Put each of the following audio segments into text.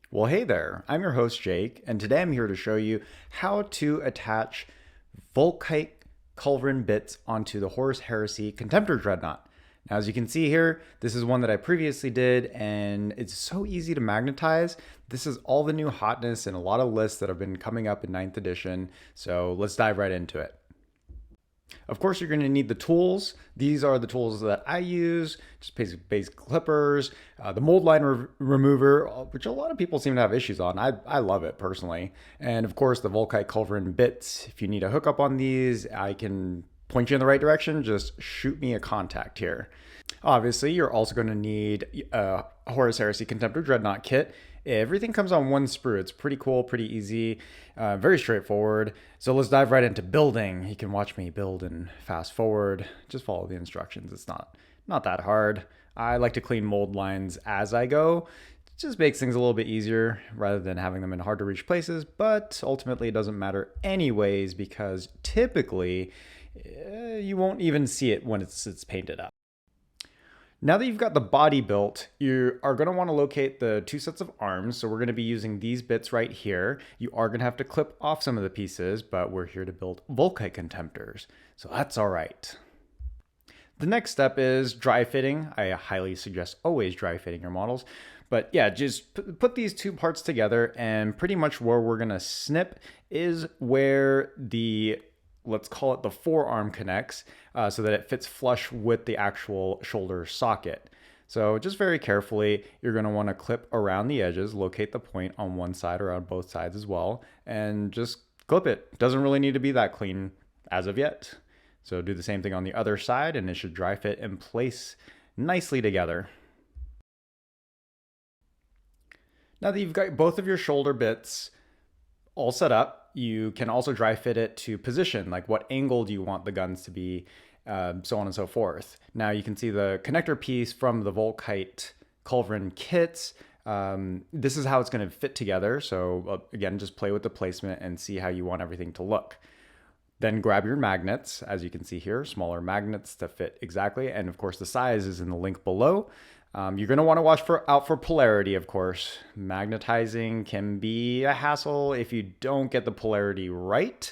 Well, hey there, I'm your host Jake, and today I'm here to show you how to attach Volkite culverin bits onto the Horus Heresy Contemptor Dreadnought. Now, as you can see here, this is one that I previously did, and it's so easy to magnetize. This is all the new hotness in a lot of lists that have been coming up in 9th edition, so let's dive right into it. Of course, you're going to need the tools. These are the tools that I use, just basic clippers, the mold line remover, which a lot of people seem to have issues on. I love it personally. And of course, the Volkite culverin bits. If you need a hookup on these, I can point you in the right direction. Just shoot me a contact here. Obviously, you're also going to need a Horus Heresy Contemptor Dreadnought kit. Everything comes on one sprue. It's pretty cool, pretty easy, very straightforward. So let's dive right into building. You can watch me build and fast forward. Just follow the instructions. It's not that hard. I like to clean mold lines as I go. It just makes things a little bit easier rather than having them in hard to reach places, but ultimately it doesn't matter anyways because typically you won't even see it when it's painted up. Now that you've got the body built, you are going to want to locate the two sets of arms. So we're going to be using these bits right here. You are going to have to clip off some of the pieces, but we're here to build Volkite Contemptors. So that's all right. The next step is dry fitting. I highly suggest always dry fitting your models. But yeah, just put these two parts together, and pretty much where we're going to snip is where let's call it the forearm connects so that it fits flush with the actual shoulder socket. So just very carefully, you're going to want to clip around the edges, locate the point on one side or on both sides as well, and just clip it. Doesn't really need to be that clean as of yet. So do the same thing on the other side and it should dry fit in place nicely together. Now that you've got both of your shoulder bits all set up, you can also dry fit it to position, like what angle do you want the guns to be, so on and so forth. Now you can see the connector piece from the Volkite culverin kits. This is how it's going to fit together. So again, just play with the placement and see how you want everything to look. Then grab your magnets, as you can see here, smaller magnets to fit exactly. And of course the size is in the link below. You're going to want to watch out for polarity, of course. Magnetizing can be a hassle if you don't get the polarity right.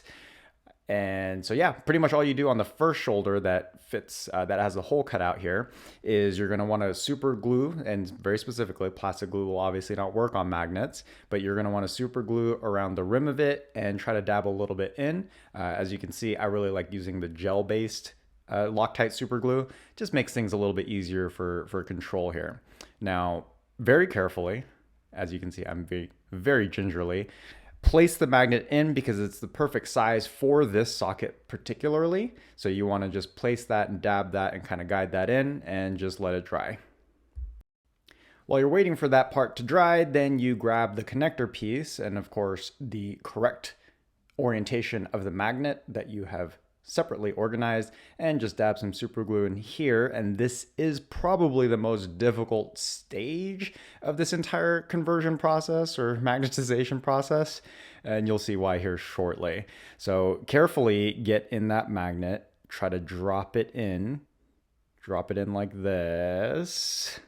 And so yeah, pretty much all you do on the first shoulder that fits, that has the hole cut out here, is you're going to want to super glue, and very specifically, plastic glue will obviously not work on magnets, but you're going to want to super glue around the rim of it and try to dab a little bit in. As you can see, I really like using the gel-based Loctite super glue. Just makes things a little bit easier for control here. Now, very carefully, as you can see, I'm very gingerly, place the magnet in because it's the perfect size for this socket particularly. So you want to just place that and dab that and kind of guide that in and just let it dry. While you're waiting for that part to dry, then you grab the connector piece and of course the correct orientation of the magnet that you have separately organized, and just dab some super glue in here. And this is probably the most difficult stage of this entire conversion process or magnetization process, and you'll see why here shortly. So carefully get in that magnet, try to drop it in like this.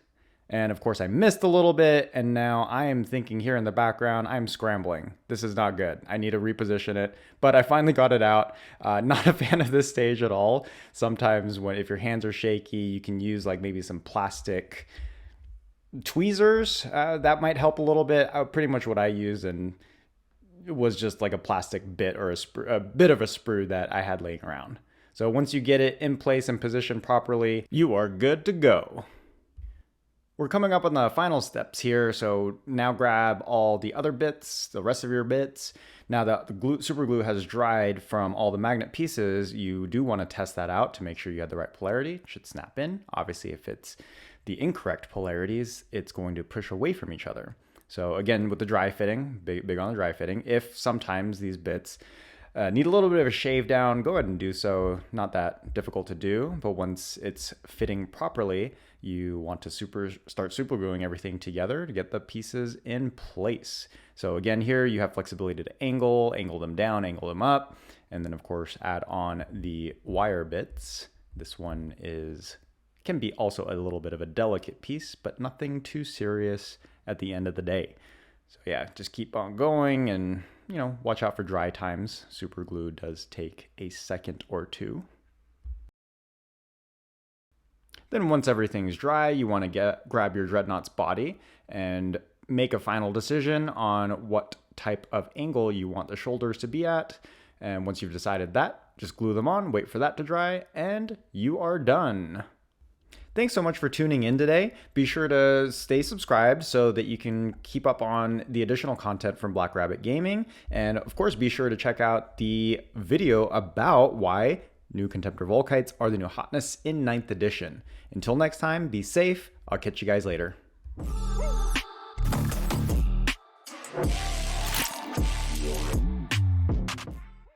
And of course I missed a little bit, and now I am thinking here in the background, I'm scrambling. This is not good. I need to reposition it, but I finally got it out. Not a fan of this stage at all. Sometimes if your hands are shaky, you can use like maybe some plastic tweezers. That might help a little bit. Pretty much what I used, and it was just like a plastic bit or a bit of a sprue that I had laying around. So once you get it in place and positioned properly, you are good to go. We're coming up on the final steps here, so now grab all the other bits, the rest of your bits. Now that the super glue has dried from all the magnet pieces, you do want to test that out to make sure you have the right polarity. It should snap in. Obviously, if it's the incorrect polarities, it's going to push away from each other. So again, with the dry fitting, big on the dry fitting, if sometimes these bits need a little bit of a shave down, go ahead and do so. Not that difficult to do, but once it's fitting properly, you want to start super gluing everything together to get the pieces in place. So again, here you have flexibility to angle them down, angle them up, and then of course add on the wire bits. This one is can be also a little bit of a delicate piece, but nothing too serious at the end of the day. So yeah, just keep on going and, watch out for dry times. Super glue does take a second or two. Then once everything's dry, you want to grab your Dreadnought's body and make a final decision on what type of angle you want the shoulders to be at. And once you've decided that, just glue them on, wait for that to dry, and you are done. Thanks so much for tuning in today. Be sure to stay subscribed so that you can keep up on the additional content from Black Rabbit Gaming. And of course, be sure to check out the video about why new Contemptor Volkites are the new hotness in 9th edition. Until next time, be safe. I'll catch you guys later.